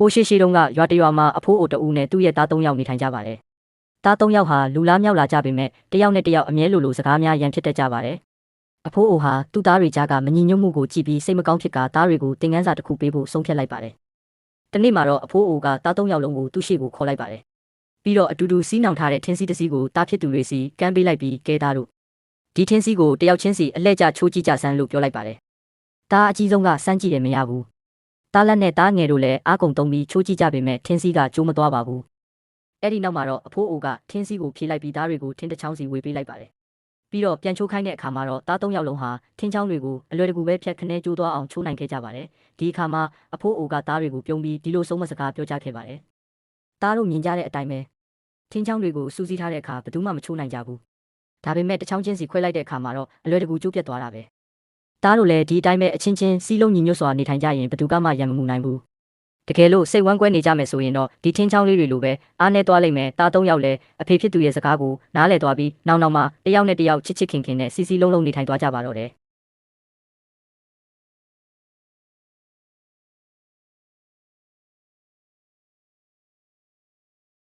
ကိုရှိတုန်းကရွာတရွာမှာအဖိုးအိုတဦးနဲ့သူ့ရဲ့သား၃ယောက်နေထိုင်ကြပါတယ်။သား၃ယောက်ဟာလူလားမြောက်လာကြပေမဲ့တယောက်နဲ့တယောက်အမြဲလိုစကားများရန်ဖြစ်တတ်ကြပါတယ်။အဖိုးအိုဟာသူ့သားတွေကြားကမညီညွတ်မှုကိုကြည့်ပြီးစိတ်မကောင်းဖြစ်ကသားတွေကိုသင်ခန်းစာတစ်ခုပေးဖို့ဆုံးဖြတ်လိုက်ပါတယ်။တနေ့မှာတော့အဖိုးအိုကသား၃ယောက်လုံးကိုသူ့ရှိကိုခေါ်လိုက်ပါတယ်။ပြီးတော့အတူတူစီးနှောင်ထားတဲ့ထင်းစီတစ်စီးကိုတားဖြစ်သူတွေစီကမ်းပေးလိုက်ပြီးကဲသားတို့ဒီထင်းစီကိုတယောက်ချင်းစီအလှည့်ကျချိုးကြည့်ကြစမ်းလို့ပြောလိုက်ပါတယ်။သားအကြီးဆုံးကစမ်းကြည့်တယ်မရဘူး။သားလက်နဲ့သားငယ်တို့လည်းအားကုန်သုံးပြီးချိုးကြည့်ကြပေမဲ့ထင်းစီကကျိုးမသွားပါဘူး။အဲ့ဒီနောက်မှာတော့အဖိုးအိုကထင်းစီကိုဖြေလိုက်ပြီးသားတွေကိုထင်းတစ်ချောင်းစီဝေပေးလိုက်ပါတယ်။ပြီးတော့ပြန်ချိုးခိုင်းတဲ့အခါမှာတော့သား၃ယောက်လုံးဟာထင်းချောင်းတွေကိုအလွယ်တကူပဲဖြတ်ခနဲကျိုးသွားအောင်ချိုးနိုင်ခဲ့ကြပါတယ်။ဒီအခါမှာအဖိုးအိုကသားတွေကိုပြုံးပြီးဒီလိုဆုံးမစကားပြောကြခဲ့ပါတယ်။သားတို့မြင်ကြတဲ့အတိုင်းပဲထင်းချောင်းတွေကိုစူးစီးထားတဲ့အခါဘယ်သူမှမချိုးနိုင်ကြဘူး။ဒါပေမဲ့တစ်ချောင်းချင်းစီခွဲလိုက်တဲ့အခါမှာတော့အလွယ်တကူကျိုးပြတ်သွားတာပဲ။သားတို့လည်းဒီအတိုင်းပဲအချင်းချင်းစီးလုံးညီညွတ်စွာနေထိုင်ကြရင်ဘယ်သူမှရံမမှုနိုင်ဘူး။တကယ်လို့စိတ်ဝမ်းကွဲနေကြမယ်ဆိုရင်တော့ဒီထင်းချောင်းလေးတွေလိုပဲအားနဲ့သွားလိမ့်မယ်သား၃ယောက်လည်းအဖေဖြစ်သူရဲ့စကားကိုနားလည်သွားပြီးနောက်မှတယောက်နဲ့တယောက်ချစ်ချစ်ခင်ခင်နဲ့စီစီလုံးလုံးနေထိုင်သွားကြပါတော့တယ်